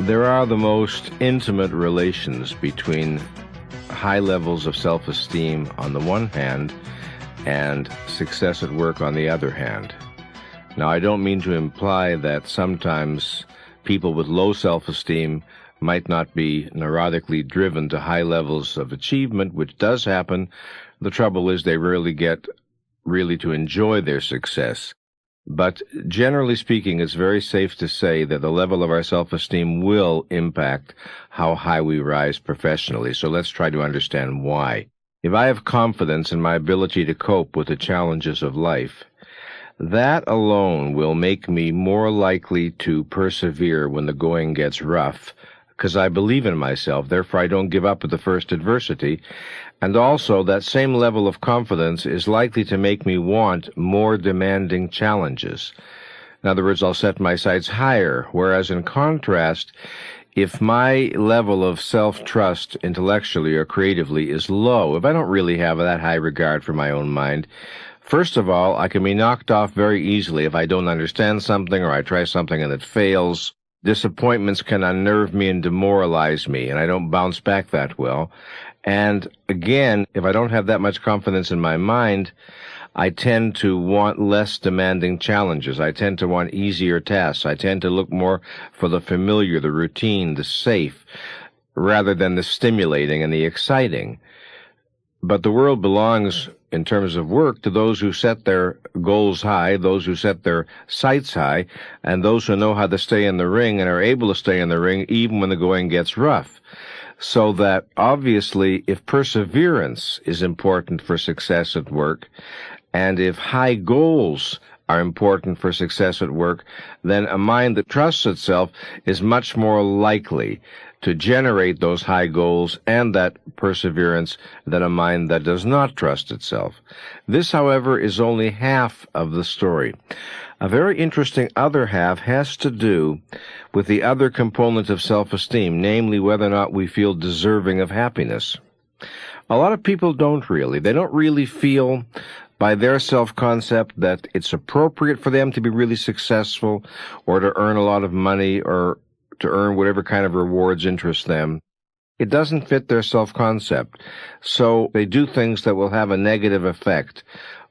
There are the most intimate relations between high levels of self-esteem on the one hand and success at work on the other hand. Now, I don't mean to imply that sometimes people with low self-esteem might not be neurotically driven to high levels of achievement, which does happen. The trouble is they rarely get really to enjoy their success. But generally speaking, it's very safe to say that the level of our self-esteem will impact how high we rise professionally. So let's try to understand why. If I have confidence in my ability to cope with the challenges of life, that alone will make me more likely to persevere when the going gets rough, because I believe in myself, therefore I don't give up at the first adversity. And also, that same level of confidence is likely to make me want more demanding challenges. In other words, I'll set my sights higher, whereas in contrast, if my level of self-trust intellectually or creatively is low, if I don't really have that high regard for my own mind, first of all, I can be knocked off very easily if I don't understand something or I try something and it fails. Disappointments can unnerve me and demoralize me, and I don't bounce back that well. And again, if I don't have that much confidence in my mind, I tend to want less demanding challenges. I tend to want easier tasks. I tend to look more for the familiar, the routine, the safe, rather than the stimulating and the exciting. But the world belongs, in terms of work, to those who set their goals high, those who set their sights high, and those who know how to stay in the ring and are able to stay in the ring even when the going gets rough. So that, obviously, if perseverance is important for success at work, and if high goals are important for success at work, then a mind that trusts itself is much more likely to generate those high goals and that perseverance than a mind that does not trust itself. This, however, is only half of the story. A very interesting other half has to do with the other component of self-esteem, namely whether or not we feel deserving of happiness. A lot of people don't really. They don't really feel by their self-concept that it's appropriate for them to be really successful or to earn a lot of money or to earn whatever kind of rewards interest them. It doesn't fit their self-concept. So they do things that will have a negative effect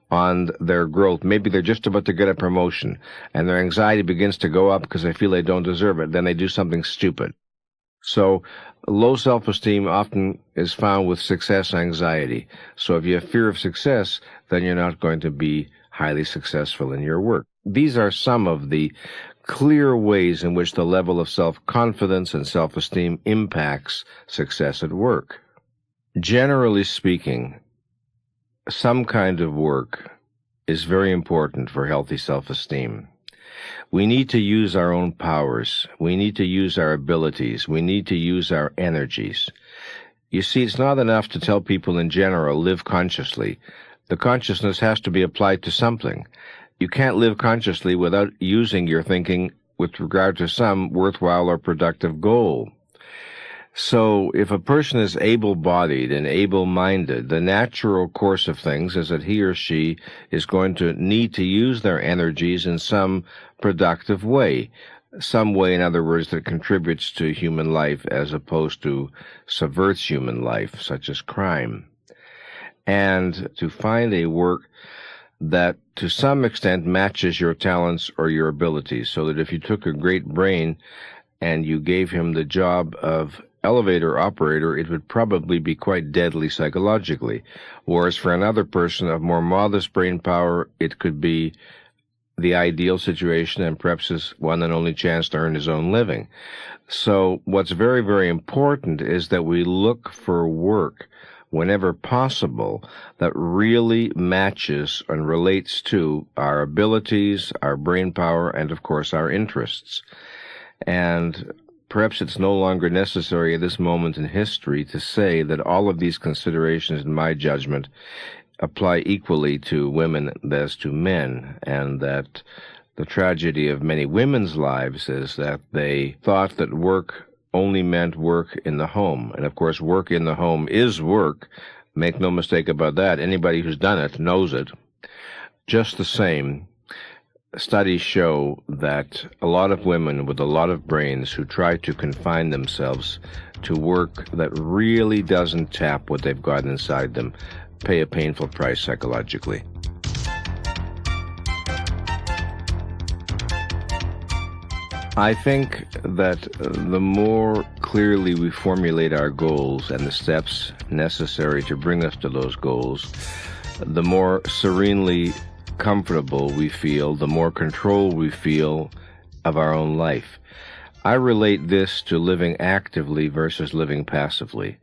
on their growth. Maybe they're just about to get a promotion, and their anxiety begins to go up because they feel they don't deserve it. Then they do something stupid. So low self-esteem often is found with success anxiety. So if you have fear of success, then you're not going to be highly successful in your work. These are some of the clear ways in which the level of self-confidence and self-esteem impacts success at work. Generally speaking, some kind of work is very important for healthy self-esteem. We need to use our own powers. We need to use our abilities. We need to use our energies. You see, it's not enough to tell people in general, live consciously. The consciousness has to be applied to something. You can't live consciously without using your thinking with regard to some worthwhile or productive goal. So if a person is able-bodied and able-minded, the natural course of things is that he or she is going to need to use their energies in some productive way. Some way, in other words, that contributes to human life as opposed to subverts human life, such as crime. And to find a work that to some extent matches your talents or your abilities, so that if you took a great brain and you gave him the job of elevator operator, it would probably be quite deadly psychologically. Whereas for another person of more modest brain power, it could be the ideal situation and perhaps his one and only chance to earn his own living. So what's very, very important is that we look for work whenever possible that really matches and relates to our abilities, our brain power, and of course our interests. And perhaps it's no longer necessary at this moment in history to say that all of these considerations, in my judgment, apply equally to women as to men, and that the tragedy of many women's lives is that they thought that work only meant work in the home. And of course, work in the home is work. Make no mistake about that. Anybody who's done it knows it. Just the same, studies show that a lot of women with a lot of brains who try to confine themselves to work that really doesn't tap what they've got inside them pay a painful price psychologically. I think that the more clearly we formulate our goals and the steps necessary to bring us to those goals, the more serenely comfortable we feel, the more control we feel of our own life. I relate this to living actively versus living passively.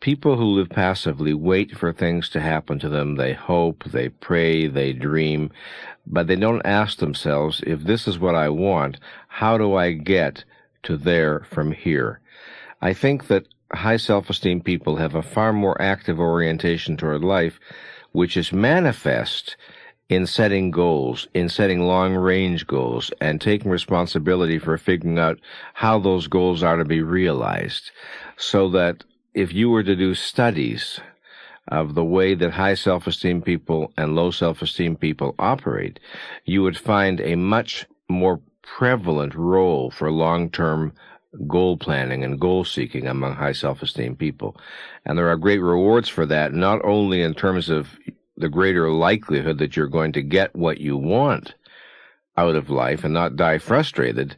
People who live passively wait for things to happen to them. They hope, they pray, they dream, but they don't ask themselves, if this is what I want, how do I get to there from here? I think that high self-esteem people have a far more active orientation toward life, which is manifest in setting goals, in setting long-range goals, and taking responsibility for figuring out how those goals are to be realized, so that if you were to do studies of the way that high self-esteem people and low self-esteem people operate, you would find a much more prevalent role for long-term goal planning and goal seeking among high self-esteem people. And there are great rewards for that, not only in terms of the greater likelihood that you're going to get what you want out of life and not die frustrated,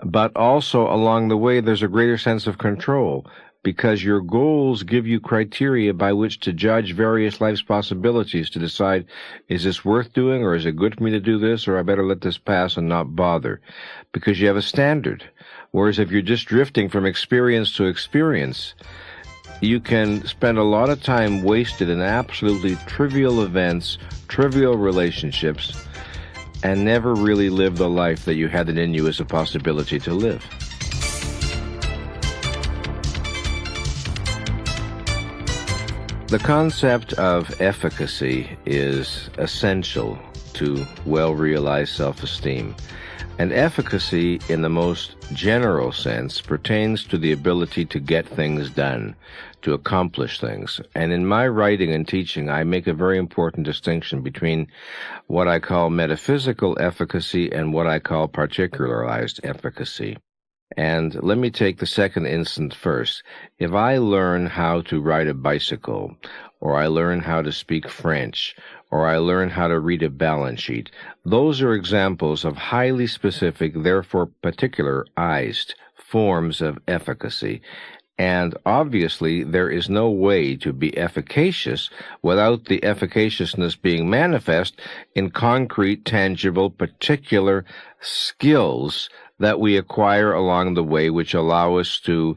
but also along the way there's a greater sense of control, because your goals give you criteria by which to judge various life's possibilities, to decide, is this worth doing, or is it good for me to do this, or I better let this pass and not bother, because you have a standard. Whereas if you're just drifting from experience to experience, you can spend a lot of time wasted in absolutely trivial events, trivial relationships, and never really live the life that you had it in you as a possibility to live. The concept of efficacy is essential to well-realized self-esteem. And efficacy, in the most general sense, pertains to the ability to get things done, to accomplish things. And in my writing and teaching, I make a very important distinction between what I call metaphysical efficacy and what I call particularized efficacy. And let me take the second instance first. If I learn how to ride a bicycle, or I learn how to speak French, or I learn how to read a balance sheet, those are examples of highly specific, therefore particularized forms of efficacy. And obviously, there is no way to be efficacious without the efficaciousness being manifest in concrete, tangible, particular skills that we acquire along the way, which allow us to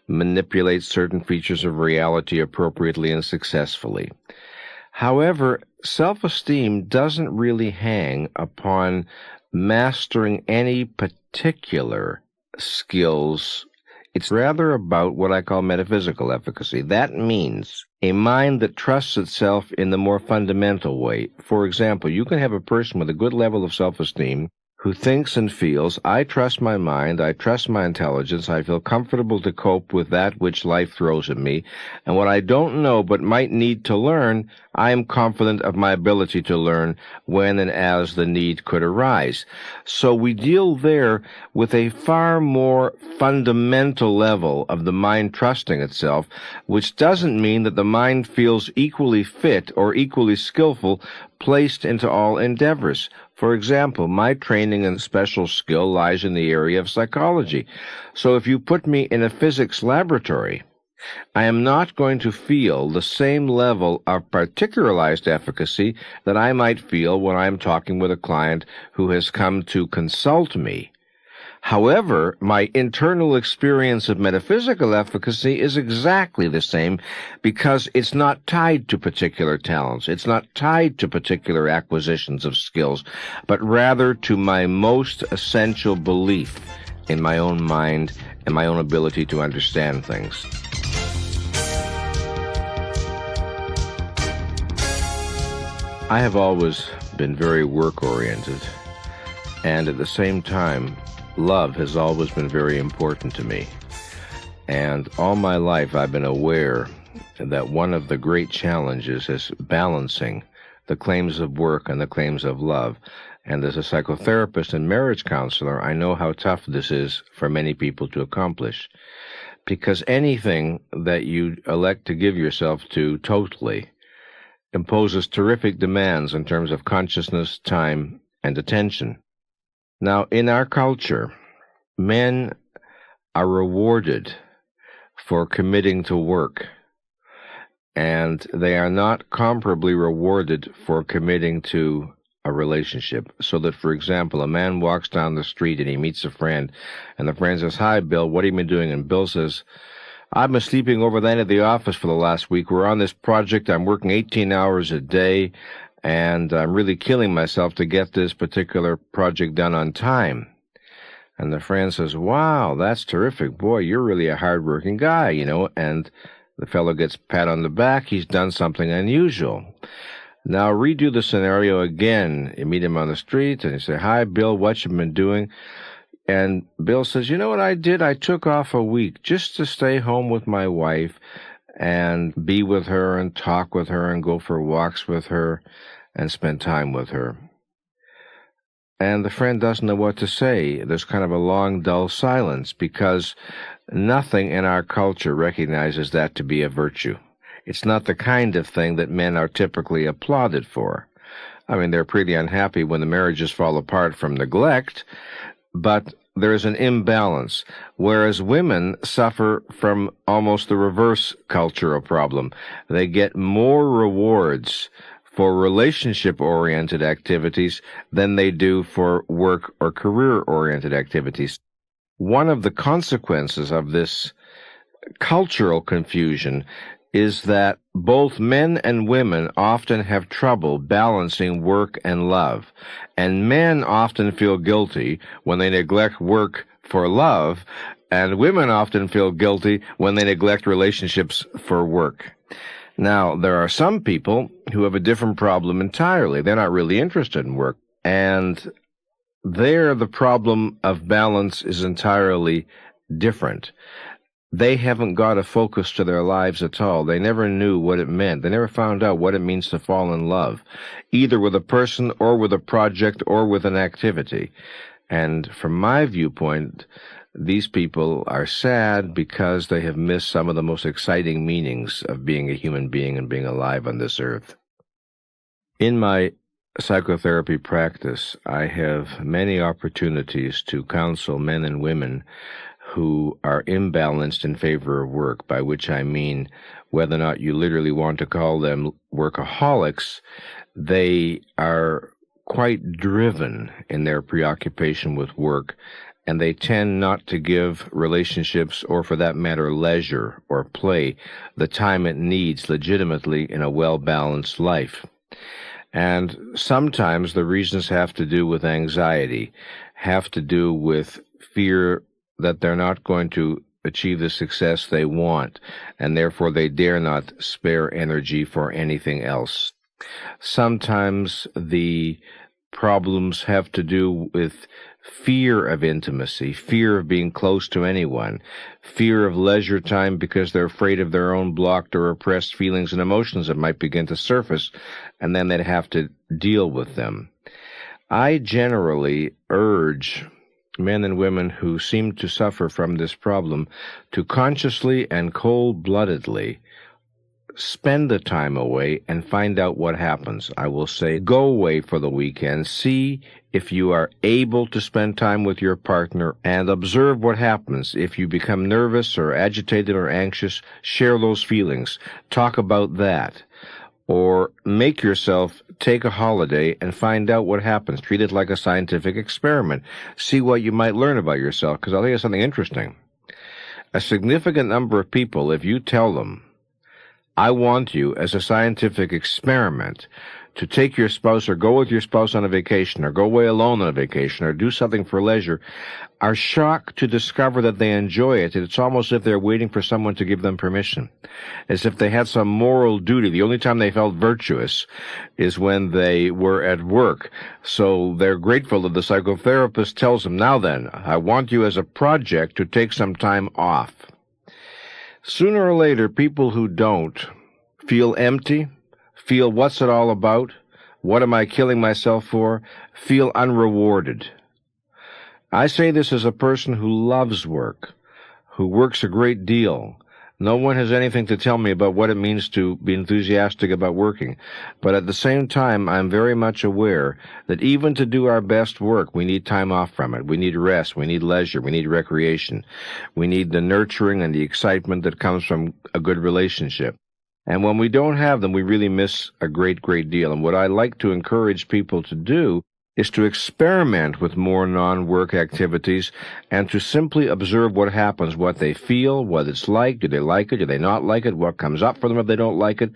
manipulate certain features of reality appropriately and successfully. However, self-esteem doesn't really hang upon mastering any particular skills. It's rather about what I call metaphysical efficacy. That means a mind that trusts itself in the more fundamental way. For example, you can have a person with a good level of self-esteem who thinks and feels, I trust my mind, I trust my intelligence, I feel comfortable to cope with that which life throws at me, and what I don't know but might need to learn, I am confident of my ability to learn when and as the need could arise. So we deal there with a far more fundamental level of the mind trusting itself, which doesn't mean that the mind feels equally fit or equally skillful placed into all endeavors. For example, my training and special skill lies in the area of psychology. So if you put me in a physics laboratory, I am not going to feel the same level of particularized efficacy that I might feel when I'm talking with a client who has come to consult me. However, my internal experience of metaphysical efficacy is exactly the same because it's not tied to particular talents. It's not tied to particular acquisitions of skills, but rather to my most essential belief in my own mind and my own ability to understand things. I have always been very work-oriented, and at the same time, love has always been very important to me. And all my life I've been aware that one of the great challenges is balancing the claims of work and the claims of love. And as a psychotherapist and marriage counselor, I know how tough this is for many people to accomplish. Because anything that you elect to give yourself to totally imposes terrific demands in terms of consciousness, time, and attention. Now, in our culture, men are rewarded for committing to work, and they are not comparably rewarded for committing to a relationship. So that, for example, a man walks down the street and he meets a friend, and the friend says, "Hi, Bill, what have you been doing?" And Bill says, "I've been sleeping overnight at the office for the last week. We're on this project. I'm working 18 hours a day, and I'm really killing myself to get this particular project done on time." And the friend says, "Wow, that's terrific. Boy, you're really a hard-working guy, And the fellow gets a pat on the back. He's done something unusual. Now redo the scenario again. You meet him on the street, and you say, "Hi, Bill, what you been doing?" And Bill says, "You know what I did? I took off a week just to stay home with my wife and be with her and talk with her and go for walks with her and spend time with her." And the friend doesn't know what to say. There's kind of a long, dull silence because nothing in our culture recognizes that to be a virtue. It's not the kind of thing that men are typically applauded for. I mean, they're pretty unhappy when the marriages fall apart from neglect, but there's an imbalance, whereas women suffer from almost the reverse cultural problem. They get more rewards for relationship-oriented activities than they do for work or career-oriented activities. One of the consequences of this cultural confusion is that both men and women often have trouble balancing work and love. And men often feel guilty when they neglect work for love, and women often feel guilty when they neglect relationships for work. Now, there are some people who have a different problem entirely. They're not really interested in work, and there the problem of balance is entirely different. They haven't got a focus to their lives at all. They never knew what it meant. They never found out what it means to fall in love, either with a person or with a project or with an activity. And from my viewpoint, these people are sad because they have missed some of the most exciting meanings of being a human being and being alive on this earth. In my psychotherapy practice, I have many opportunities to counsel men and women who are imbalanced in favor of work, by which I mean whether or not you literally want to call them workaholics, they are quite driven in their preoccupation with work, and they tend not to give relationships, or for that matter, leisure or play, the time it needs legitimately in a well-balanced life. And sometimes the reasons have to do with anxiety, have to do with fear that they're not going to achieve the success they want, and therefore they dare not spare energy for anything else. Sometimes the problems have to do with fear of intimacy, fear of being close to anyone, fear of leisure time because they're afraid of their own blocked or repressed feelings and emotions that might begin to surface, and then they'd have to deal with them. I generally urge men and women who seem to suffer from this problem to consciously and cold-bloodedly spend the time away and find out what happens. I will say, go away for the weekend, see if you are able to spend time with your partner, and observe what happens. If you become nervous or agitated or anxious, share those feelings. Talk about that. Or make yourself take a holiday and find out what happens. Treat it like a scientific experiment. See what you might learn about yourself, because I'll tell you something interesting. A significant number of people, if you tell them, "I want you, as a scientific experiment, to take your spouse or go with your spouse on a vacation or go away alone on a vacation or do something for leisure," are shocked to discover that they enjoy it. It's almost as if they're waiting for someone to give them permission, as if they had some moral duty. The only time they felt virtuous is when they were at work. So they're grateful that the psychotherapist tells them, "Now then, I want you as a project to take some time off." Sooner or later, people who don't feel empty, feel what's it all about, What am I killing myself for? Feel unrewarded. I say this as a person who loves work, who works a great deal. No one has anything to tell me about what it means to be enthusiastic about working. But at the same time, I'm very much aware that even to do our best work, we need time off from it. We need rest. We need leisure. We need recreation. We need the nurturing and the excitement that comes from a good relationship. And when we don't have them, we really miss a great, great deal. And what I like to encourage people to do is to experiment with more non-work activities and to simply observe what happens, what they feel, what it's like. Do they like it? Do they not like it? What comes up for them if they don't like it?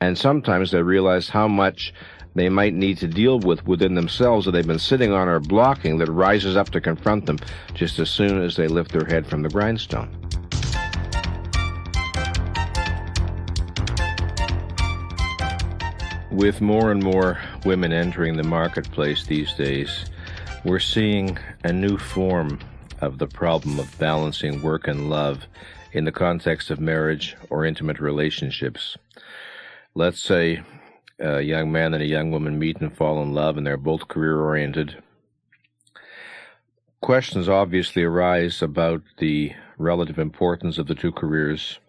And sometimes they realize how much they might need to deal with within themselves that they've been sitting on or blocking that rises up to confront them just as soon as they lift their head from the grindstone. With more and more women entering the marketplace these days, we're seeing a new form of the problem of balancing work and love in the context of marriage or intimate relationships. Let's say a young man and a young woman meet and fall in love, and they're both career-oriented. Questions obviously arise about the relative importance of the two careers.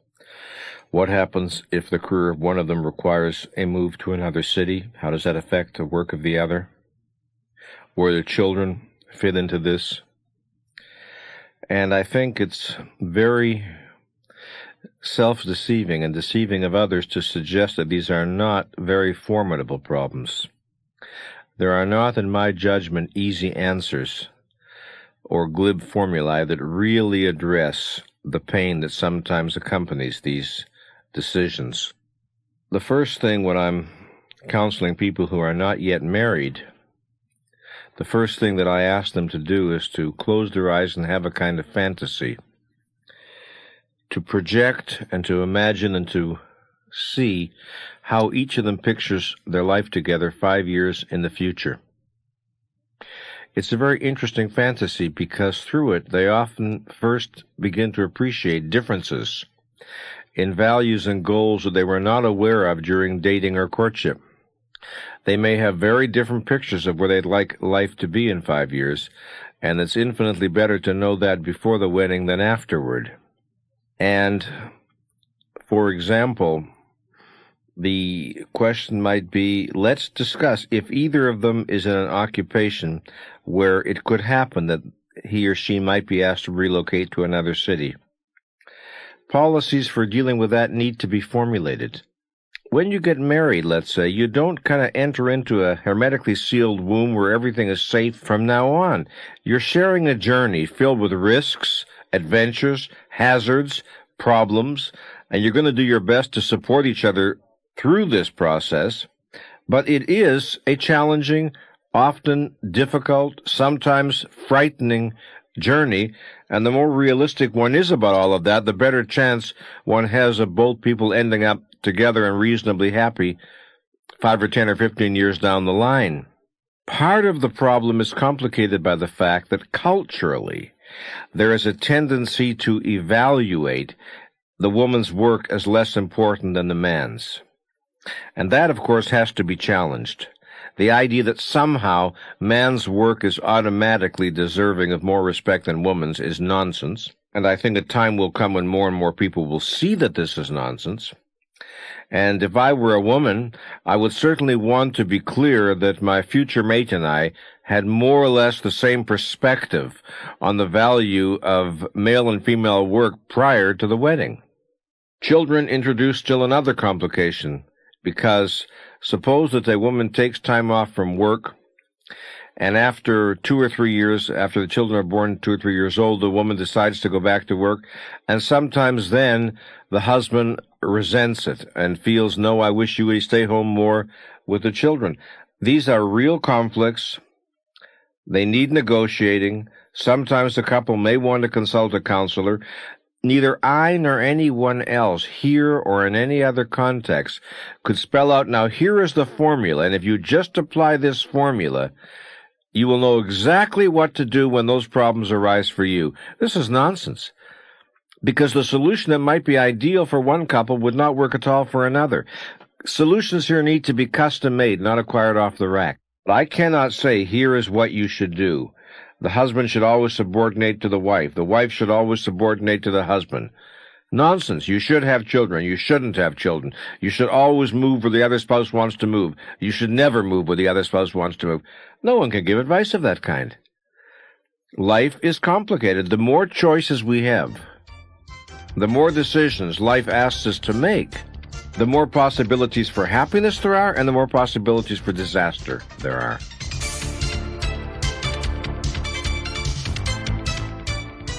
What happens if the career of one of them requires a move to another city? How does that affect the work of the other? Where the children fit into this? And I think it's very self-deceiving and deceiving of others to suggest that these are not very formidable problems. There are not, in my judgment, easy answers or glib formulae that really address the pain that sometimes accompanies these decisions. The first thing when I'm counseling people who are not yet married, the first thing that I ask them to do is to close their eyes and have a kind of fantasy, to project and to imagine and to see how each of them pictures their life together 5 years in the future. It's a very interesting fantasy because through it they often first begin to appreciate differences in values and goals that they were not aware of during dating or courtship. They may have very different pictures of where they'd like life to be in 5 years, and it's infinitely better to know that before the wedding than afterward. And, for example, the question might be, let's discuss if either of them is in an occupation where it could happen that he or she might be asked to relocate to another city. Policies for dealing with that need to be formulated. When you get married, let's say, you don't kind of enter into a hermetically sealed womb where everything is safe from now on. You're sharing a journey filled with risks, adventures, hazards, problems, and you're going to do your best to support each other through this process. But it is a challenging, often difficult, sometimes frightening journey, and the more realistic one is about all of that, the better chance one has of both people ending up together and reasonably happy 5 or 10 or 15 years down the line. Part of the problem is complicated by the fact that culturally there is a tendency to evaluate the woman's work as less important than the man's. And that, of course, has to be challenged. The idea that somehow man's work is automatically deserving of more respect than woman's is nonsense. And I think a time will come when more and more people will see that this is nonsense. And if I were a woman, I would certainly want to be clear that my future mate and I had more or less the same perspective on the value of male and female work prior to the wedding. Children introduce still another complication, because suppose that a woman takes time off from work, and after 2 or 3 years, after the children are born 2 or 3 years old, the woman decides to go back to work, and sometimes then the husband resents it and feels, no, I wish you would stay home more with the children. These are real conflicts. They need negotiating. Sometimes the couple may want to consult a counselor. Neither I nor anyone else here or in any other context could spell out, now here is the formula, and if you just apply this formula, you will know exactly what to do when those problems arise for you. This is nonsense, because the solution that might be ideal for one couple would not work at all for another. Solutions here need to be custom made, not acquired off the rack. I cannot say, here is what you should do. The husband should always subordinate to the wife. The wife should always subordinate to the husband. Nonsense. You should have children. You shouldn't have children. You should always move where the other spouse wants to move. You should never move where the other spouse wants to move. No one can give advice of that kind. Life is complicated. The more choices we have, the more decisions life asks us to make, the more possibilities for happiness there are, and the more possibilities for disaster there are.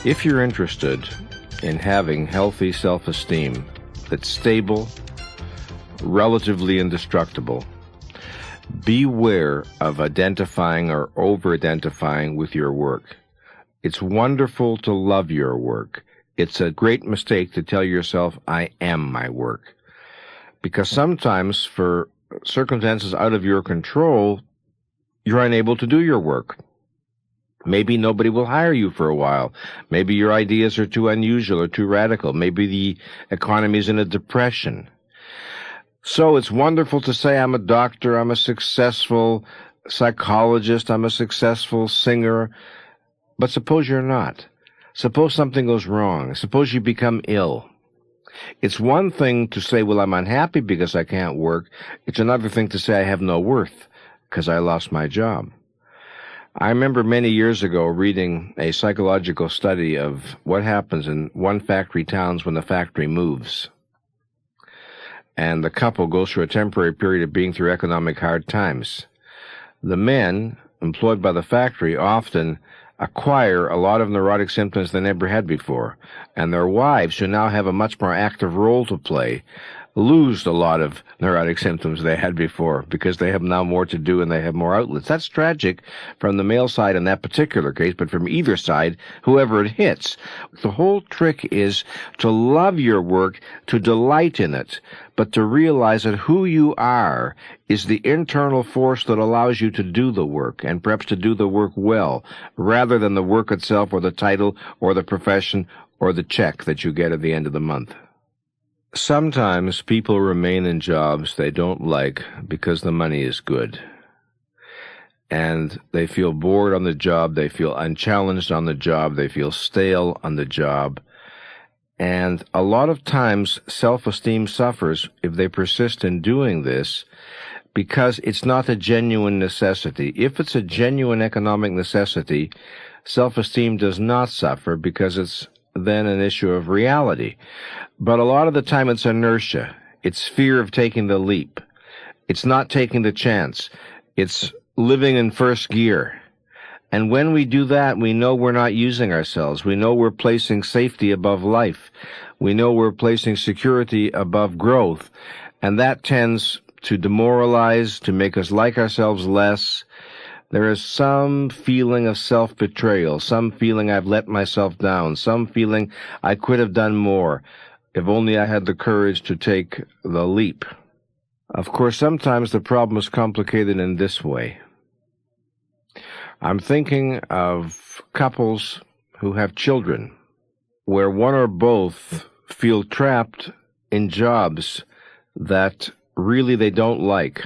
If you're interested in having healthy self-esteem that's stable, relatively indestructible, beware of identifying or over-identifying with your work. It's wonderful to love your work. It's a great mistake to tell yourself, I am my work. Because sometimes, for circumstances out of your control, you're unable to do your work. Maybe nobody will hire you for a while. Maybe your ideas are too unusual or too radical. Maybe the economy is in a depression. So it's wonderful to say, I'm a doctor, I'm a successful psychologist, I'm a successful singer. But suppose you're not. Suppose something goes wrong. Suppose you become ill. It's one thing to say, well, I'm unhappy because I can't work. It's another thing to say I have no worth because I lost my job. I remember many years ago reading a psychological study of what happens in one factory towns when the factory moves. And the couple goes through a temporary period of being through economic hard times. The men employed by the factory often acquire a lot of neurotic symptoms they never had before, and their wives, who now have a much more active role to play, lose a lot of neurotic symptoms they had before because they have now more to do and they have more outlets. That's tragic from the male side in that particular case, but from either side, whoever it hits. The whole trick is to love your work, to delight in it, but to realize that who you are is the internal force that allows you to do the work, and perhaps to do the work well, rather than the work itself or the title or the profession or the check that you get at the end of the month. Sometimes people remain in jobs they don't like because the money is good. And they feel bored on the job, they feel unchallenged on the job, they feel stale on the job. And a lot of times self-esteem suffers if they persist in doing this because it's not a genuine necessity. If it's a genuine economic necessity, self-esteem does not suffer because it's then an issue of reality. But a lot of the time it's inertia. It's fear of taking the leap. It's not taking the chance. It's living in first gear. And when we do that, we know we're not using ourselves. We know we're placing safety above life. We know we're placing security above growth. And that tends to demoralize, to make us like ourselves less. There is some feeling of self-betrayal, some feeling I've let myself down, some feeling I could have done more if only I had the courage to take the leap. Of course, sometimes the problem is complicated in this way. I'm thinking of couples who have children, where one or both feel trapped in jobs that really they don't like.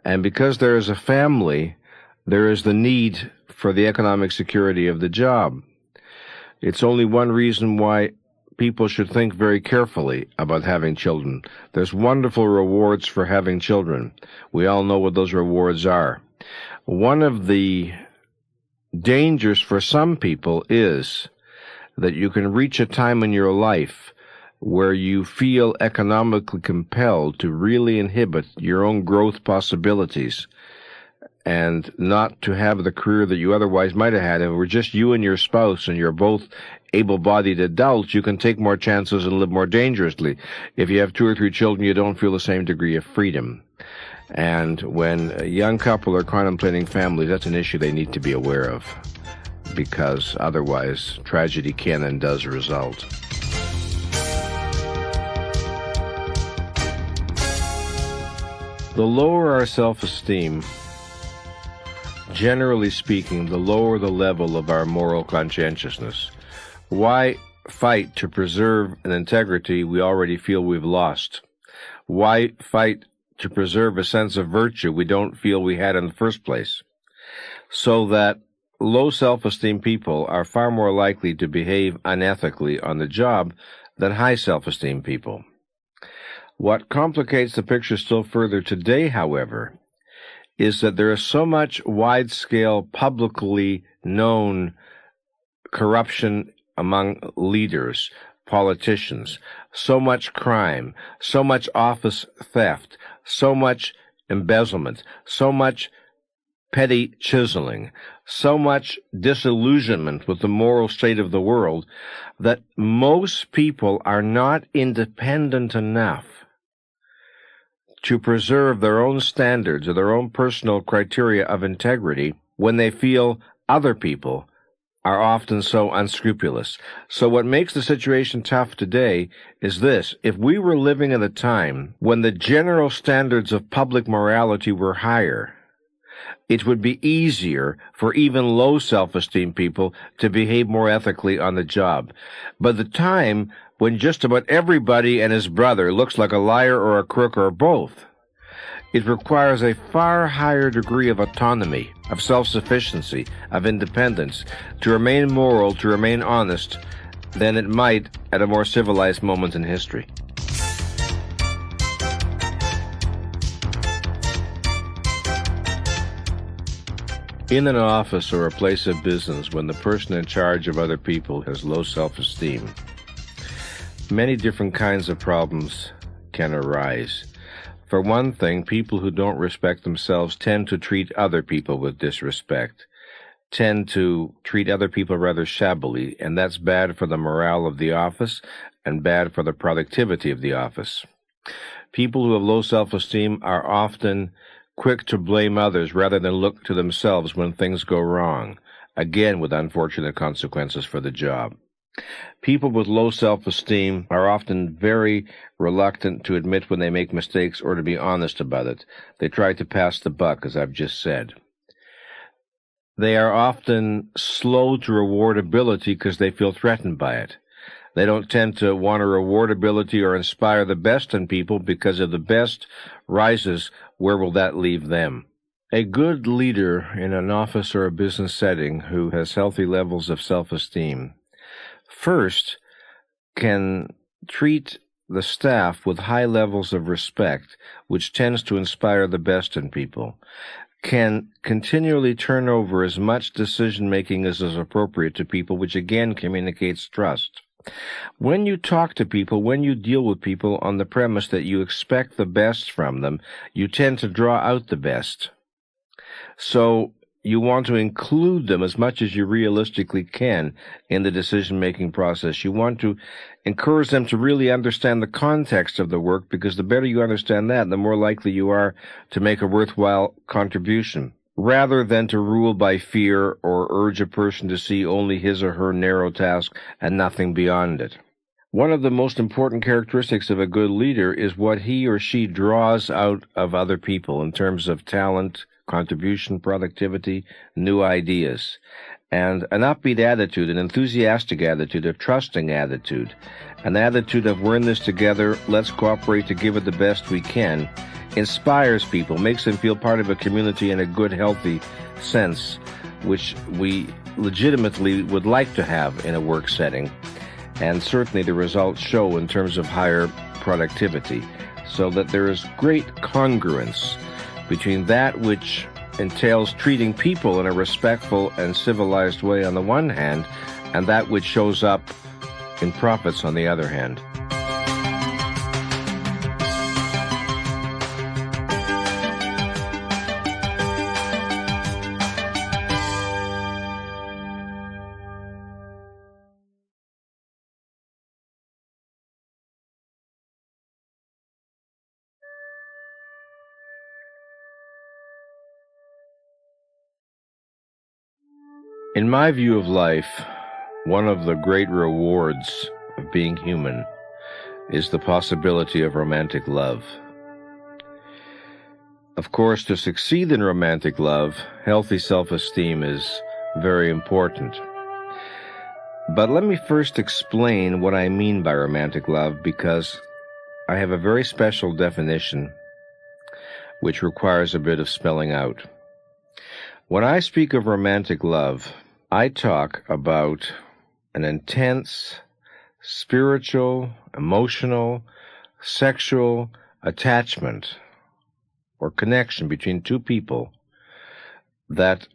And because there is a family, there is the need for the economic security of the job. It's only one reason why people should think very carefully about having children. There's wonderful rewards for having children. We all know what those rewards are. One of the dangers for some people is that you can reach a time in your life where you feel economically compelled to really inhibit your own growth possibilities and not to have the career that you otherwise might have had. If it were just you and your spouse and you're both able-bodied adults, you can take more chances and live more dangerously. If you have 2 or 3 children, you don't feel the same degree of freedom. And when a young couple are contemplating families, that's an issue they need to be aware of, because otherwise tragedy can and does result. The lower our self-esteem, generally speaking, the lower the level of our moral conscientiousness. Why fight to preserve an integrity we already feel we've lost? Why fight to preserve a sense of virtue we don't feel we had in the first place? So that low self-esteem people are far more likely to behave unethically on the job than high self-esteem people. What complicates the picture still further today, however, is that there is so much wide-scale, publicly known corruption among leaders, politicians, so much crime, so much office theft, so much embezzlement, so much petty chiseling, so much disillusionment with the moral state of the world, that most people are not independent enough to preserve their own standards or their own personal criteria of integrity when they feel other people are often so unscrupulous. So what makes the situation tough today is this: if we were living at a time when the general standards of public morality were higher, it would be easier for even low self-esteem people to behave more ethically on the job. But the time when just about everybody and his brother looks like a liar or a crook or both, it requires a far higher degree of autonomy, of self-sufficiency, of independence, to remain moral, to remain honest, than it might at a more civilized moment in history. In an office or a place of business, when the person in charge of other people has low self-esteem, many different kinds of problems can arise. For one thing, people who don't respect themselves tend to treat other people with disrespect, tend to treat other people rather shabbily, and that's bad for the morale of the office and bad for the productivity of the office. People who have low self-esteem are often quick to blame others rather than look to themselves when things go wrong, again with unfortunate consequences for the job. People with low self-esteem are often very reluctant to admit when they make mistakes or to be honest about it. They try to pass the buck, as I've just said. They are often slow to reward ability because they feel threatened by it. They don't tend to want to reward ability or inspire the best in people because if the best rises, where will that leave them? A good leader in an office or a business setting who has healthy levels of self-esteem first can treat the staff with high levels of respect, which tends to inspire the best in people, can continually turn over as much decision-making as is appropriate to people, which again communicates trust. When you talk to people, when you deal with people on the premise that you expect the best from them, you tend to draw out the best. So you want to include them as much as you realistically can in the decision-making process. You want to encourage them to really understand the context of the work, because the better you understand that, the more likely you are to make a worthwhile contribution, rather than to rule by fear or urge a person to see only his or her narrow task and nothing beyond it. One of the most important characteristics of a good leader is what he or she draws out of other people in terms of talent, contribution, productivity, new ideas, and an upbeat attitude, an enthusiastic attitude, a trusting attitude, an attitude of we're in this together, let's cooperate to give it the best we can, inspires people, makes them feel part of a community in a good, healthy sense, which we legitimately would like to have in a work setting. And certainly the results show in terms of higher productivity, so that there is great congruence between that which entails treating people in a respectful and civilized way on the one hand, and that which shows up in profits on the other hand. In my view of life, one of the great rewards of being human is the possibility of romantic love. Of course, to succeed in romantic love, healthy self-esteem is very important. But let me first explain what I mean by romantic love, because I have a very special definition which requires a bit of spelling out. When I speak of romantic love, I talk about an intense, spiritual, emotional, sexual attachment or connection between two people that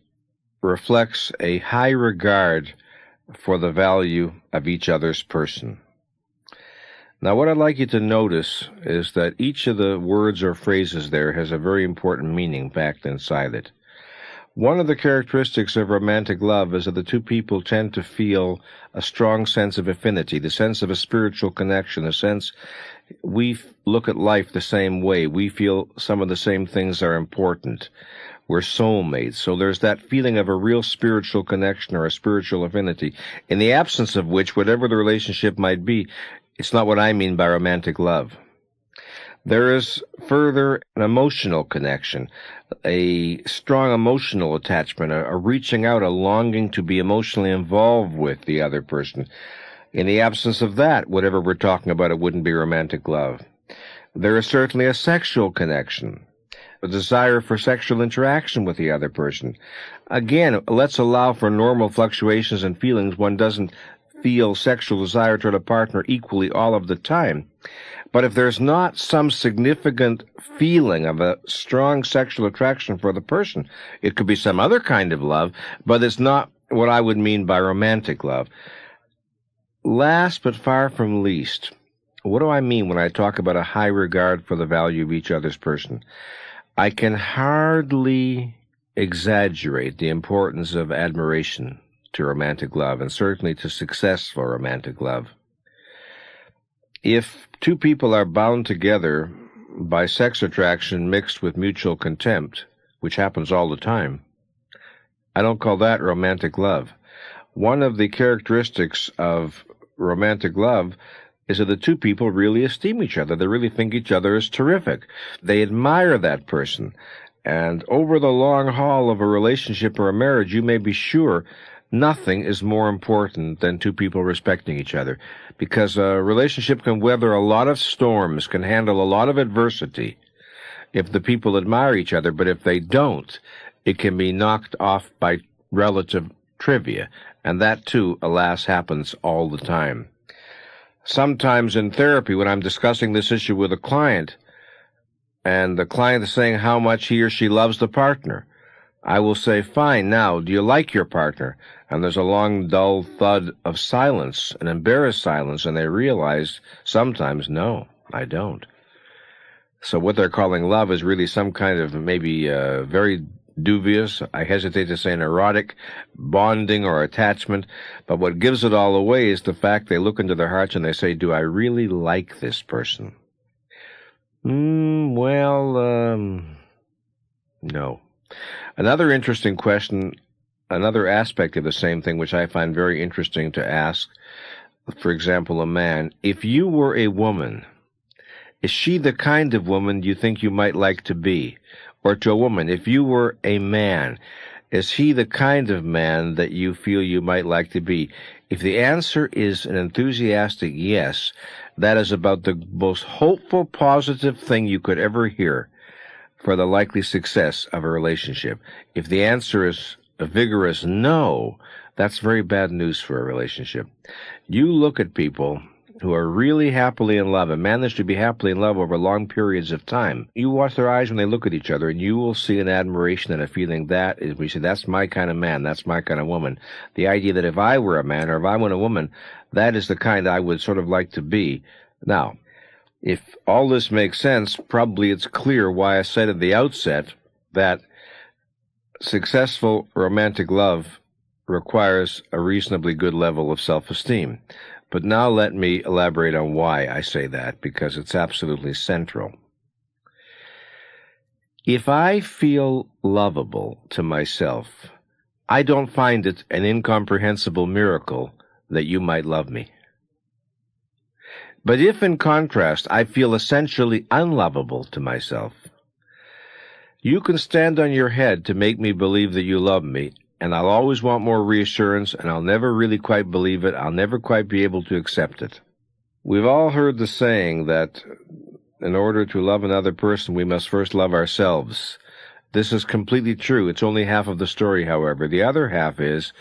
reflects a high regard for the value of each other's person. Now, what I'd like you to notice is that each of the words or phrases there has a very important meaning packed inside it. One of the characteristics of romantic love is that the two people tend to feel a strong sense of affinity, the sense of a spiritual connection, the sense we look at life the same way. We feel some of the same things are important. We're soulmates. So there's that feeling of a real spiritual connection or a spiritual affinity, in the absence of which, whatever the relationship might be, it's not what I mean by romantic love. There is further an emotional connection, a strong emotional attachment, a reaching out, a longing to be emotionally involved with the other person. In the absence of that, whatever we're talking about, it wouldn't be romantic love. There is certainly a sexual connection, a desire for sexual interaction with the other person. Again, let's allow for normal fluctuations in feelings. One doesn't feel sexual desire toward a partner equally all of the time. But if there's not some significant feeling of a strong sexual attraction for the person, it could be some other kind of love, but it's not what I would mean by romantic love. Last but far from least, what do I mean when I talk about a high regard for the value of each other's person? I can hardly exaggerate the importance of admiration to romantic love, and certainly to successful romantic love. If two people are bound together by sex attraction mixed with mutual contempt, which happens all the time, I don't call that romantic love. One of the characteristics of romantic love is that the two people really esteem each other. They really think each other is terrific. They admire that person. And over the long haul of a relationship or a marriage, you may be sure nothing is more important than two people respecting each other, because a relationship can weather a lot of storms, can handle a lot of adversity if the people admire each other, but if they don't, it can be knocked off by relative trivia, and that too, alas, happens all the time. Sometimes in therapy, when I'm discussing this issue with a client, and the client is saying how much he or she loves the partner, I will say, fine, now, do you like your partner? And there's a long, dull thud of silence, an embarrassed silence, and they realize sometimes, no, I don't. So what they're calling love is really some kind of maybe very dubious, I hesitate to say an erotic, bonding or attachment, but what gives it all away is the fact they look into their hearts and they say, do I really like this person? No. Another interesting question, another aspect of the same thing, which I find very interesting to ask, for example, a man, if you were a woman, is she the kind of woman you think you might like to be? Or to a woman, if you were a man, is he the kind of man that you feel you might like to be? If the answer is an enthusiastic yes, that is about the most hopeful, positive thing you could ever hear for the likely success of a relationship. If the answer is a vigorous no, that's very bad news for a relationship. You look at people who are really happily in love and manage to be happily in love over long periods of time. You watch their eyes when they look at each other, and you will see an admiration and a feeling that is, we say, that's my kind of man, that's my kind of woman. The idea that if I were a man or if I were a woman, that is the kind I would sort of like to be. Now, if all this makes sense, probably it's clear why I said at the outset that successful romantic love requires a reasonably good level of self-esteem. But now let me elaborate on why I say that, because it's absolutely central. If I feel lovable to myself, I don't find it an incomprehensible miracle that you might love me. But if, in contrast, I feel essentially unlovable to myself, you can stand on your head to make me believe that you love me, and I'll always want more reassurance, and I'll never really quite believe it. I'll never quite be able to accept it. We've all heard the saying that in order to love another person, we must first love ourselves. This is completely true. It's only half of the story, however. The other half is,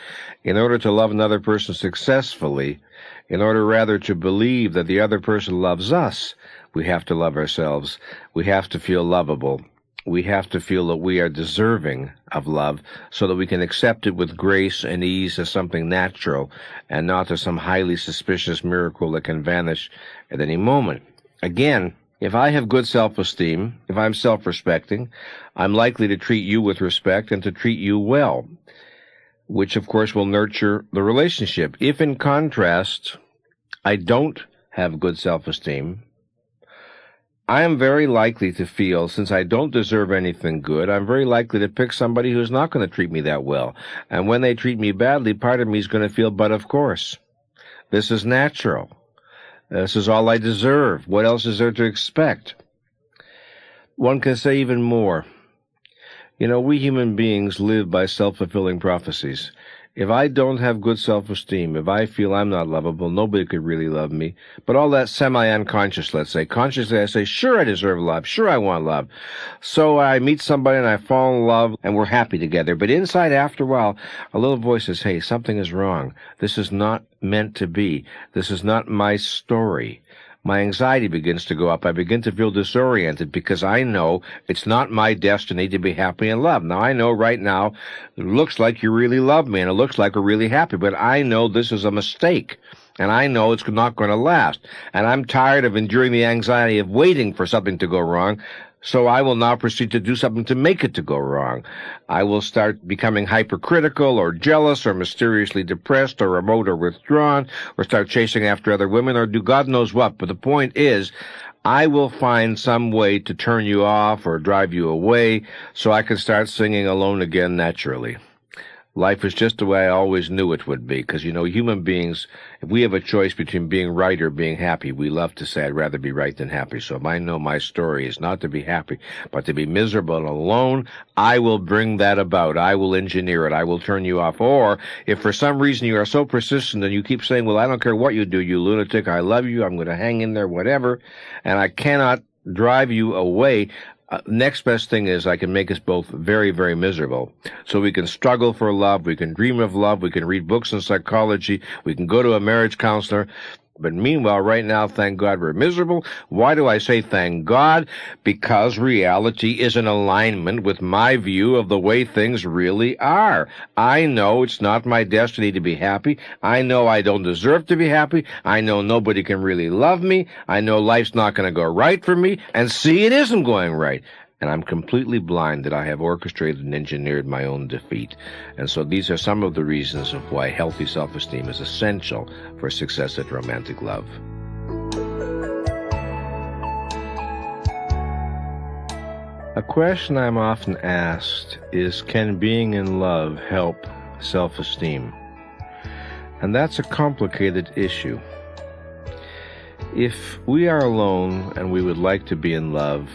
in order to love another person successfully, in order rather to believe that the other person loves us, we have to love ourselves. We have to feel lovable. We have to feel that we are deserving of love so that we can accept it with grace and ease as something natural and not as some highly suspicious miracle that can vanish at any moment. Again, if I have good self-esteem, if I'm self-respecting, I'm likely to treat you with respect and to treat you well, which of course will nurture the relationship. If in contrast, I don't have good self-esteem, I am very likely to feel, since I don't deserve anything good, I'm very likely to pick somebody who's not going to treat me that well. And when they treat me badly, part of me is going to feel, but of course, this is natural. This is all I deserve. What else is there to expect? One can say even more. You know, we human beings live by self-fulfilling prophecies. If I don't have good self-esteem, if I feel I'm not lovable, nobody could really love me. But all that semi-unconscious, let's say. Consciously, I say, sure, I deserve love. Sure, I want love. So I meet somebody and I fall in love and we're happy together. But inside, after a while, a little voice says, hey, something is wrong. This is not meant to be. This is not my story. My anxiety begins to go up. I begin to feel disoriented because I know it's not my destiny to be happy and loved. Now, I know right now it looks like you really love me and it looks like we're really happy, but I know this is a mistake. And I know it's not going to last. And I'm tired of enduring the anxiety of waiting for something to go wrong. So I will now proceed to do something to make it to go wrong. I will start becoming hypercritical or jealous or mysteriously depressed or remote or withdrawn or start chasing after other women or do God knows what. But the point is, I will find some way to turn you off or drive you away so I can start singing alone again naturally. Life is just the way I always knew it would be, because, you know, human beings, if we have a choice between being right or being happy, we love to say, I'd rather be right than happy. So if I know my story is not to be happy, but to be miserable and alone, I will bring that about. I will engineer it. I will turn you off. Or if for some reason you are so persistent and you keep saying, well, I don't care what you do, you lunatic, I love you, I'm going to hang in there, whatever, and I cannot drive you away, next best thing is I can make us both very, very miserable. So we can struggle for love, we can dream of love, we can read books on psychology, we can go to a marriage counselor. But meanwhile, right now, thank God we're miserable. Why do I say thank God? Because reality is in alignment with my view of the way things really are. I know it's not my destiny to be happy. I know I don't deserve to be happy. I know nobody can really love me. I know life's not going to go right for me. And see, it isn't going right. And I'm completely blind that I have orchestrated and engineered my own defeat. And so these are some of the reasons of why healthy self-esteem is essential for success at romantic love. A question I'm often asked is, can being in love help self-esteem? And that's a complicated issue. If we are alone and we would like to be in love,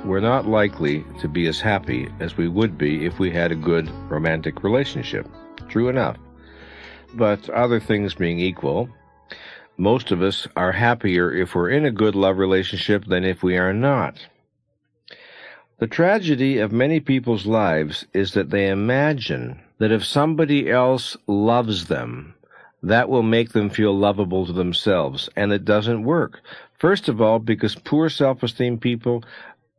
we're not likely to be as happy as we would be if we had a good romantic relationship. True enough. But other things being equal, most of us are happier if we're in a good love relationship than if we are not. The tragedy of many people's lives is that they imagine that if somebody else loves them, that will make them feel lovable to themselves, and it doesn't work. First of all, because poor self-esteem people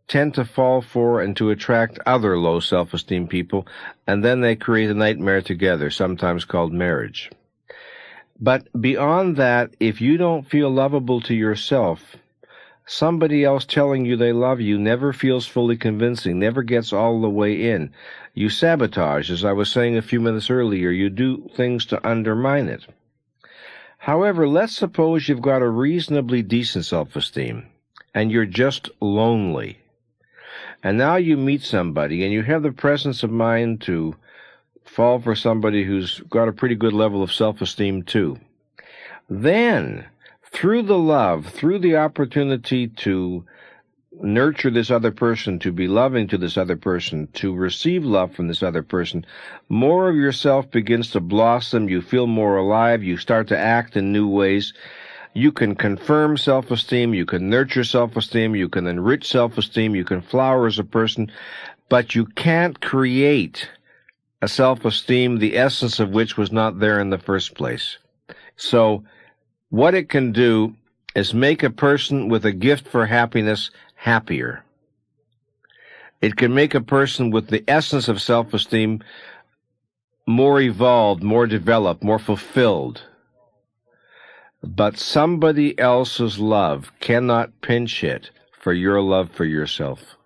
tend to fall for and to attract other low self-esteem people, and then they create a nightmare together, sometimes called marriage. But beyond that, if you don't feel lovable to yourself, somebody else telling you they love you never feels fully convincing, never gets all the way in. You sabotage, as I was saying a few minutes earlier. You do things to undermine it. However, let's suppose you've got a reasonably decent self-esteem, and you're just lonely. And now you meet somebody, and you have the presence of mind to fall for somebody who's got a pretty good level of self-esteem too. Then, through the love, through the opportunity to nurture this other person, to be loving to this other person, to receive love from this other person, more of yourself begins to blossom. You feel more alive. You start to act in new ways. You can confirm self-esteem, you can nurture self-esteem, you can enrich self-esteem, you can flower as a person, but you can't create a self-esteem, the essence of which was not there in the first place. So what it can do is make a person with a gift for happiness happier. It can make a person with the essence of self-esteem more evolved, more developed, more fulfilled. But somebody else's love cannot pinch hit for your love for yourself.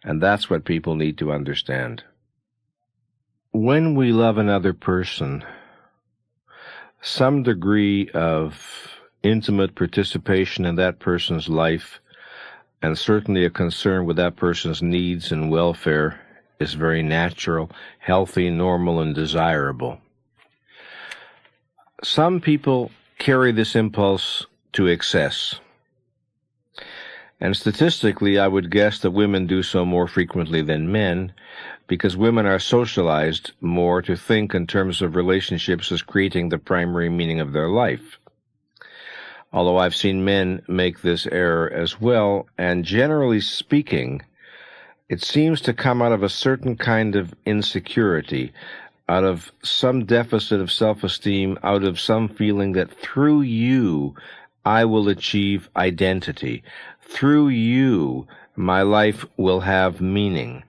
And that's what people need to understand. When we love another person, some degree of intimate participation in that person's life, and certainly a concern with that person's needs and welfare, is very natural, healthy, normal, and desirable. Some people carry this impulse to excess. And statistically, I would guess that women do so more frequently than men, because women are socialized more to think in terms of relationships as creating the primary meaning of their life. Although I've seen men make this error as well, and generally speaking, it seems to come out of a certain kind of insecurity, out of some deficit of self-esteem, out of some feeling that through you I will achieve identity. Through you my life will have meaning.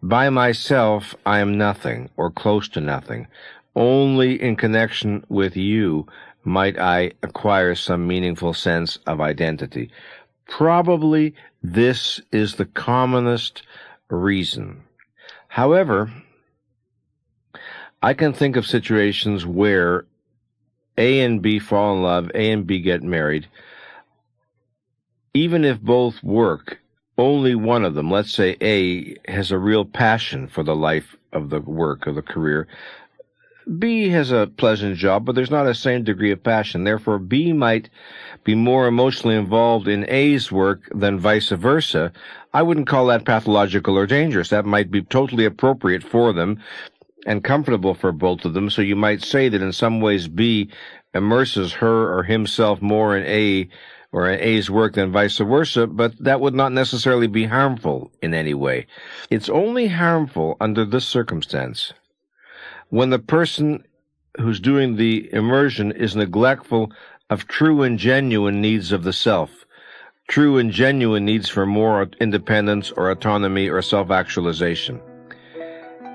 By myself I am nothing, or close to nothing. Only in connection with you might I acquire some meaningful sense of identity. Probably this is the commonest reason. However, I can think of situations where A and B fall in love, A and B get married. Even if both work, only one of them, let's say A, has a real passion for the life of the work, of the career. B has a pleasant job, but there's not a same degree of passion. Therefore, B might be more emotionally involved in A's work than vice versa. I wouldn't call that pathological or dangerous. That might be totally appropriate for them and comfortable for both of them. So you might say that in some ways B immerses her or himself more in A or in A's work than vice versa, but that would not necessarily be harmful in any way. It's only harmful under this circumstance: when the person who's doing the immersion is neglectful of true and genuine needs of the self, true and genuine needs for more independence or autonomy or self-actualization.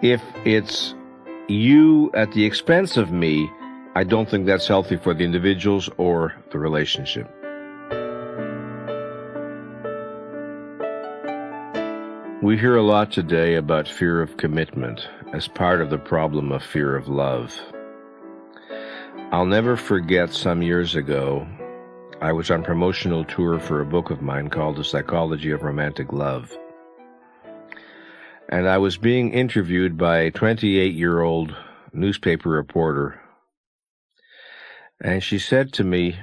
If it's you at the expense of me, I don't think that's healthy for the individuals or the relationship. We hear a lot today about fear of commitment as part of the problem of fear of love. I'll never forget some years ago, I was on promotional tour for a book of mine called The Psychology of Romantic Love. And I was being interviewed by a 28-year-old newspaper reporter. And she said to me,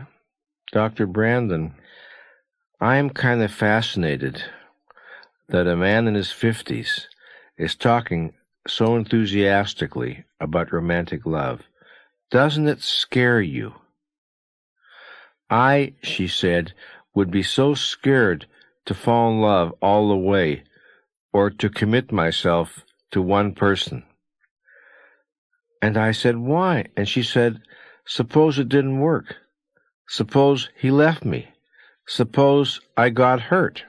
"Dr. Brandon, I am kind of fascinated that a man in his 50s is talking so enthusiastically about romantic love. Doesn't it scare you? I," she said, "would be so scared to fall in love all the way or to commit myself to one person." And I said, "Why?" And she said, "Suppose it didn't work. Suppose he left me. Suppose I got hurt."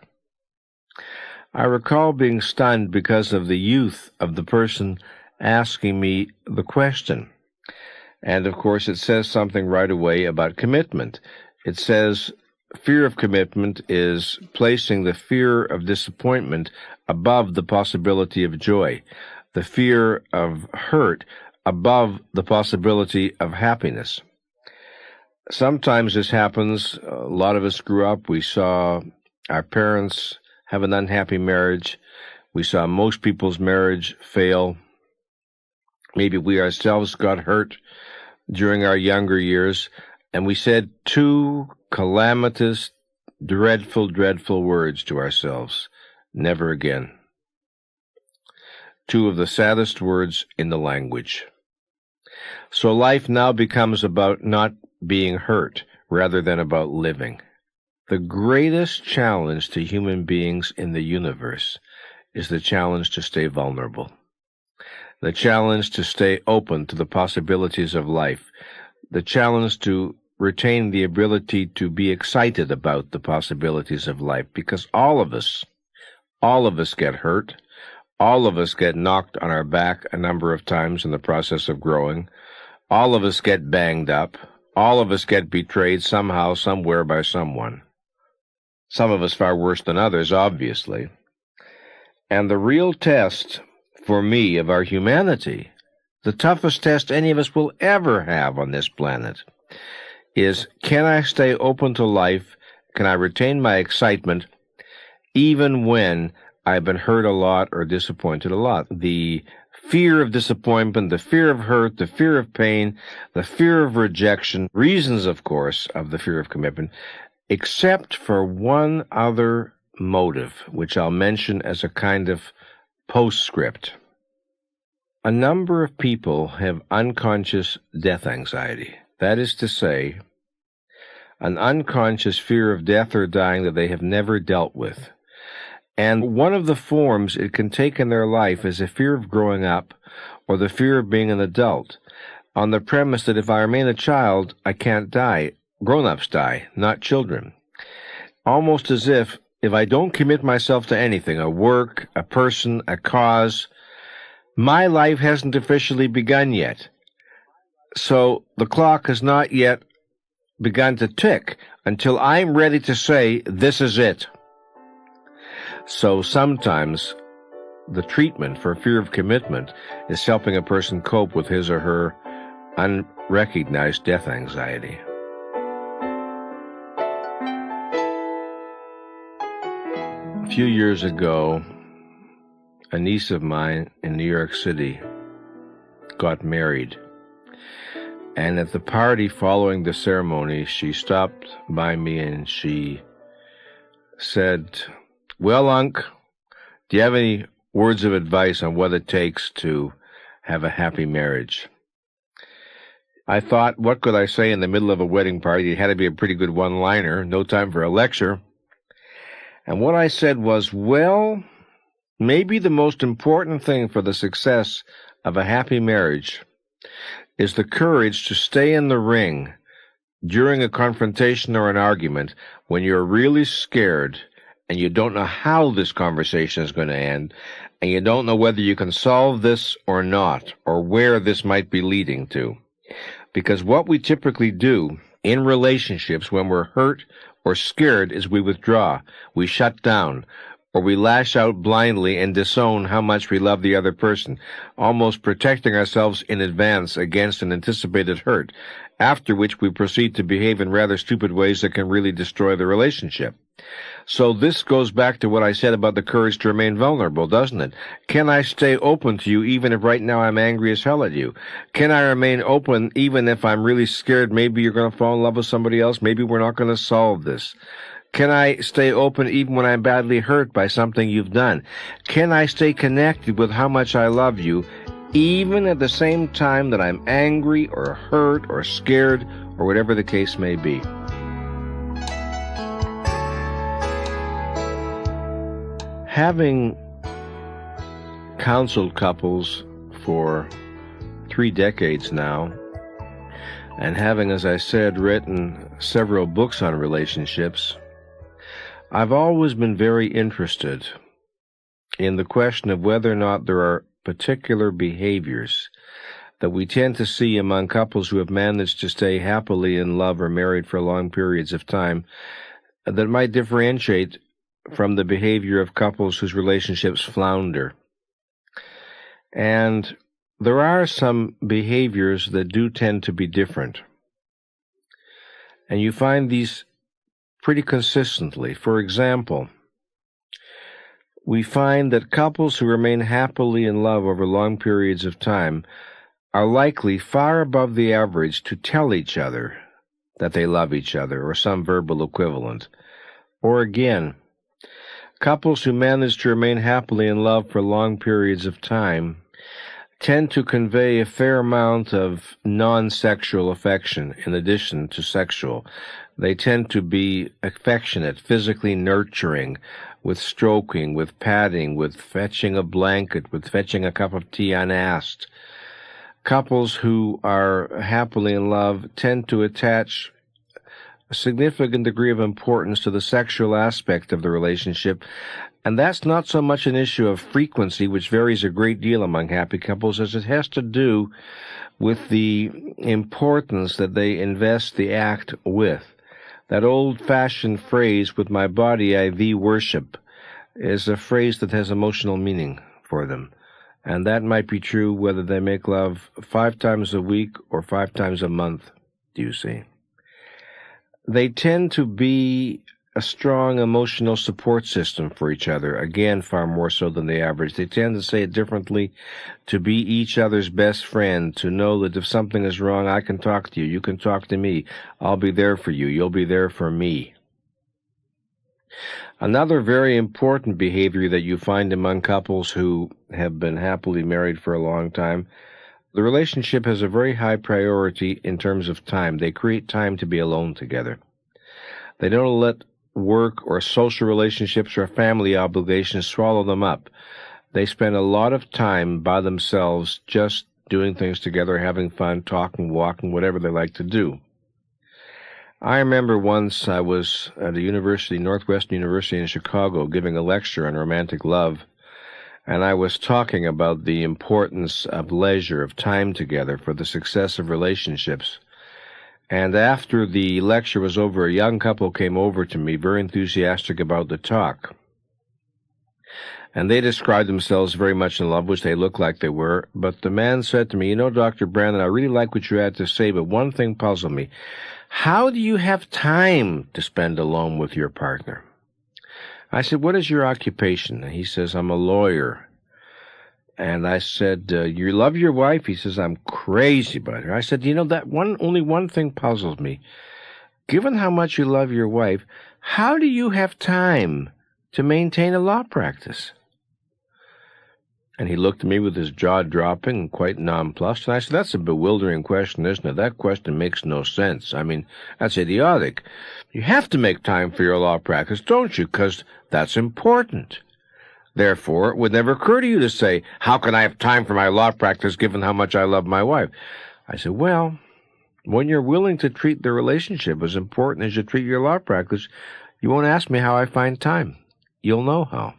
I recall being stunned because of the youth of the person asking me the question. And of course, it says something right away about commitment. It says fear of commitment is placing the fear of disappointment above the possibility of joy, the fear of hurt above the possibility of happiness. Sometimes this happens. A lot of us grew up. We saw our parents have an unhappy marriage. We saw most people's marriage fail. Maybe we ourselves got hurt during our younger years, and we said two calamitous, dreadful, dreadful words to ourselves: never again. Two of the saddest words in the language. So life now becomes about not being hurt rather than about living. The greatest challenge to human beings in the universe is the challenge to stay vulnerable, the challenge to stay open to the possibilities of life, the challenge to retain the ability to be excited about the possibilities of life, because all of us get hurt. All of us get knocked on our back a number of times in the process of growing. All of us get banged up. All of us get betrayed somehow, somewhere by someone. Some of us far worse than others, obviously. And the real test, for me, of our humanity, the toughest test any of us will ever have on this planet, is, can I stay open to life? Can I retain my excitement even when I've been hurt a lot or disappointed a lot? The fear of disappointment, the fear of hurt, the fear of pain, the fear of rejection, reasons, of course, of the fear of commitment, except for one other motive, which I'll mention as a kind of postscript. A number of people have unconscious death anxiety. That is to say, an unconscious fear of death or dying that they have never dealt with. And one of the forms it can take in their life is a fear of growing up or the fear of being an adult, on the premise that if I remain a child, I can't die. Grown-ups die, not children. Almost as if I don't commit myself to anything, a work, a person, a cause, my life hasn't officially begun yet. So the clock has not yet begun to tick until I'm ready to say, this is it. So sometimes the treatment for fear of commitment is helping a person cope with his or her unrecognized death anxiety. A few years ago, a niece of mine in New York City got married. And at the party following the ceremony, she stopped by me and she said, well, Unc, do you have any words of advice on what it takes to have a happy marriage? I thought, what could I say in the middle of a wedding party? It had to be a pretty good one-liner, no time for a lecture. And what I said was, well, maybe the most important thing for the success of a happy marriage is the courage to stay in the ring during a confrontation or an argument when you're really scared and you don't know how this conversation is going to end, and you don't know whether you can solve this or not, or where this might be leading to. Because what we typically do in relationships when we're hurt or scared is we withdraw, we shut down, or we lash out blindly and disown how much we love the other person, almost protecting ourselves in advance against an anticipated hurt, after which we proceed to behave in rather stupid ways that can really destroy the relationship. So this goes back to what I said about the courage to remain vulnerable, doesn't it? Can I stay open to you even if right now I'm angry as hell at you? Can I remain open even if I'm really scared maybe you're going to fall in love with somebody else? Maybe we're not going to solve this. Can I stay open even when I'm badly hurt by something you've done? Can I stay connected with how much I love you even at the same time that I'm angry or hurt or scared or whatever the case may be? Having counseled couples for 3 decades now, and having, as I said, written several books on relationships, I've always been very interested in the question of whether or not there are particular behaviors that we tend to see among couples who have managed to stay happily in love or married for long periods of time that might differentiate from the behavior of couples whose relationships flounder. And there are some behaviors that do tend to be different. And you find these pretty consistently. For example, we find that couples who remain happily in love over long periods of time are likely far above the average to tell each other that they love each other, or some verbal equivalent. Or again, couples who manage to remain happily in love for long periods of time tend to convey a fair amount of non-sexual affection in addition to sexual. They tend to be affectionate, physically nurturing, with stroking, with patting, with fetching a blanket, with fetching a cup of tea unasked. Couples who are happily in love tend to attach a significant degree of importance to the sexual aspect of the relationship, and that's not so much an issue of frequency, which varies a great deal among happy couples, as it has to do with the importance that they invest the act with. That old-fashioned phrase, "with my body I thee worship," is a phrase that has emotional meaning for them. And that might be true whether they make love 5 times a week or 5 times a month, do you see? They tend to be a strong emotional support system for each other, again, far more so than the average. They tend to say it differently, to be each other's best friend, to know that if something is wrong, I can talk to you, you can talk to me, I'll be there for you, you'll be there for me. Another very important behavior that you find among couples who have been happily married for a long time, the relationship has a very high priority in terms of time. They create time to be alone together. They don't let work or social relationships or family obligations swallow them up. They spend a lot of time by themselves just doing things together, having fun, talking, walking, whatever they like to do. I remember once I was at a university, Northwestern University in Chicago, giving a lecture on romantic love, and I was talking about the importance of leisure, of time together for the success of relationships. And after the lecture was over, a young couple came over to me, very enthusiastic about the talk. And they described themselves very much in love, which they looked like they were. But the man said to me, "You know, Dr. Brandon, I really like what you had to say, but one thing puzzled me. How do you have time to spend alone with your partner?" I said, "What is your occupation?" And he says, "I'm a lawyer." And I said, "You love your wife?" He says, "I'm crazy about her." I said, "You know, only one thing puzzles me. Given how much you love your wife, how do you have time to maintain a law practice?" And he looked at me with his jaw dropping and quite nonplussed. And I said, "That's a bewildering question, isn't it? That question makes no sense. I mean, that's idiotic. You have to make time for your law practice, don't you? Because that's important. Therefore, it would never occur to you to say, how can I have time for my law practice given how much I love my wife?" I said, "Well, when you're willing to treat the relationship as important as you treat your law practice, you won't ask me how I find time. You'll know how."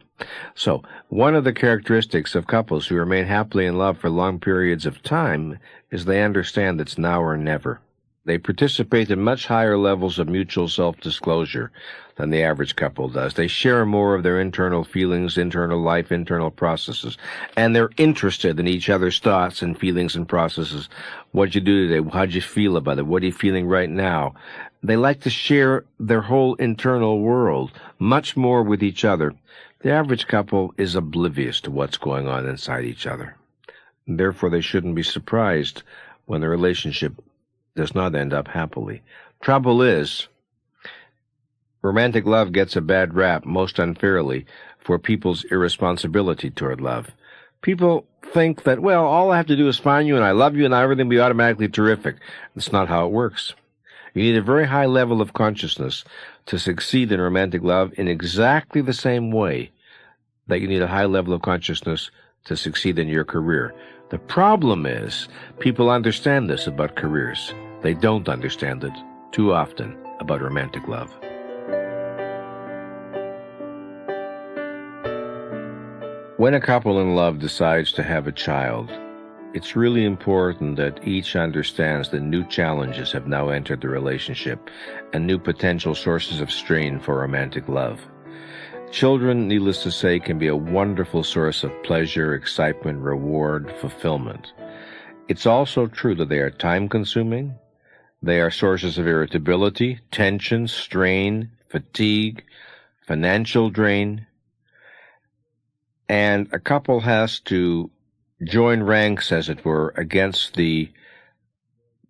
So, one of the characteristics of couples who remain happily in love for long periods of time is they understand it's now or never. They participate in much higher levels of mutual self-disclosure than the average couple does. They share more of their internal feelings, internal life, internal processes, and they're interested in each other's thoughts and feelings and processes. What'd you do today? How'd you feel about it? What are you feeling right now? They like to share their whole internal world much more with each other. The average couple is oblivious to what's going on inside each other. Therefore, they shouldn't be surprised when the relationship does not end up happily. Trouble is, romantic love gets a bad rap, most unfairly, for people's irresponsibility toward love. People think that, well, all I have to do is find you and I love you and everything will be automatically terrific. That's not how it works. You need a very high level of consciousness to succeed in romantic love in exactly the same way that you need a high level of consciousness to succeed in your career. The problem is, people understand this about careers. They don't understand it too often about romantic love. When a couple in love decides to have a child, it's really important that each understands that new challenges have now entered the relationship and new potential sources of strain for romantic love. Children, needless to say, can be a wonderful source of pleasure, excitement, reward, fulfillment. It's also true that they are time-consuming. They are sources of irritability, tension, strain, fatigue, financial drain. And a couple has to join ranks, as it were, against the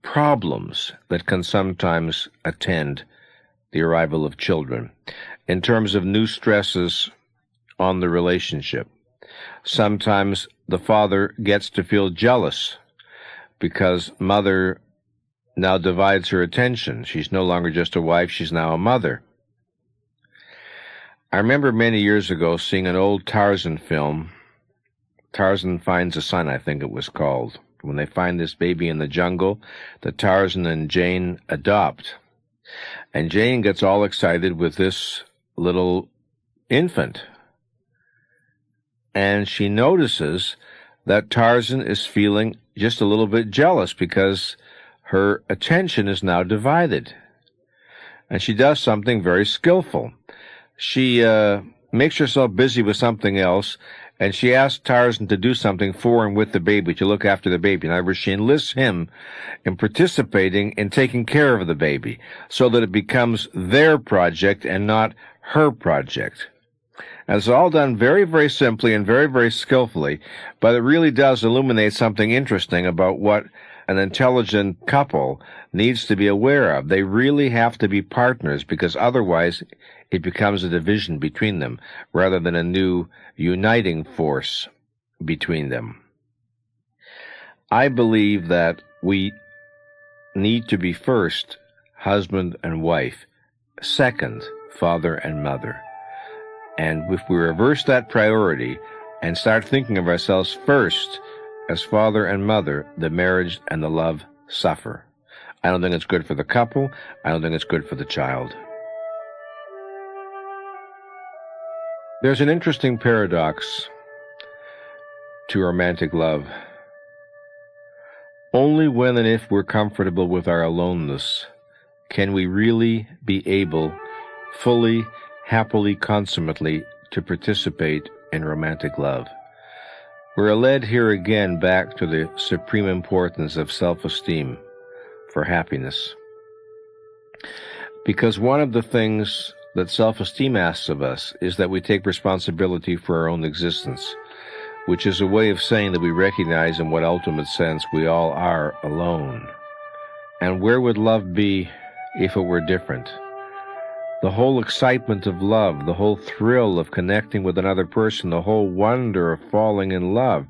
problems that can sometimes attend the arrival of children in terms of new stresses on the relationship. Sometimes the father gets to feel jealous because mother now divides her attention. She's no longer just a wife, she's now a mother. I remember many years ago seeing an old Tarzan film. Tarzan Finds a Son, I think it was called. When they find this baby in the jungle that Tarzan and Jane adopt. And Jane gets all excited with this little infant. And she notices that Tarzan is feeling just a little bit jealous because her attention is now divided. And she does something very skillful. She makes herself busy with something else, and she asks Tarzan to do something for and with the baby, to look after the baby. In other words, she enlists him in participating in taking care of the baby so that it becomes their project and not her project. And it's all done very, very simply and very, very skillfully, but it really does illuminate something interesting about what an intelligent couple needs to be aware of. They really have to be partners, because otherwise it becomes a division between them rather than a new uniting force between them. I believe that we need to be first husband and wife, second father and mother. And if we reverse that priority and start thinking of ourselves first as father and mother, the marriage and the love suffer. I don't think it's good for the couple. I don't think it's good for the child. There's an interesting paradox to romantic love. Only when and if we're comfortable with our aloneness can we really be able, fully, happily, consummately, to participate in romantic love. We're led here again back to the supreme importance of self-esteem for happiness. Because one of the things that self-esteem asks of us is that we take responsibility for our own existence, which is a way of saying that we recognize in what ultimate sense we all are alone. And where would love be if it were different? The whole excitement of love, the whole thrill of connecting with another person, the whole wonder of falling in love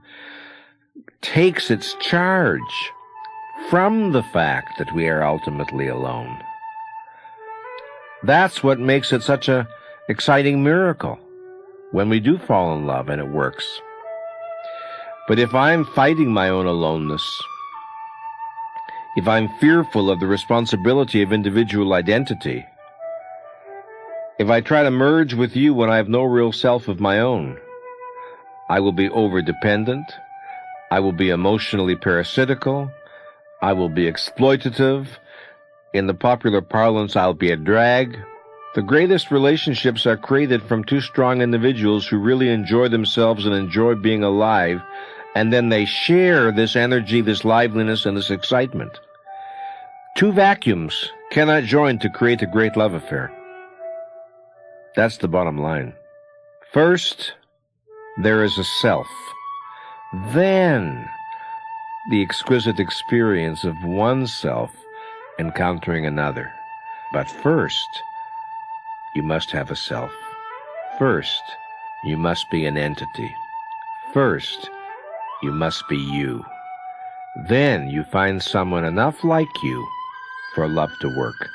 takes its charge from the fact that we are ultimately alone. That's what makes it such an exciting miracle when we do fall in love and it works. But if I'm fighting my own aloneness, if I'm fearful of the responsibility of individual identity, if I try to merge with you when I have no real self of my own, I will be over-dependent, I will be emotionally parasitical, I will be exploitative. In the popular parlance, I'll be a drag. The greatest relationships are created from two strong individuals who really enjoy themselves and enjoy being alive, and then they share this energy, this liveliness, and this excitement. Two vacuums cannot join to create a great love affair. That's the bottom line. First, there is a self. Then, the exquisite experience of oneself encountering another. But first, you must have a self. First, you must be an entity. First, you must be you. Then you find someone enough like you for love to work.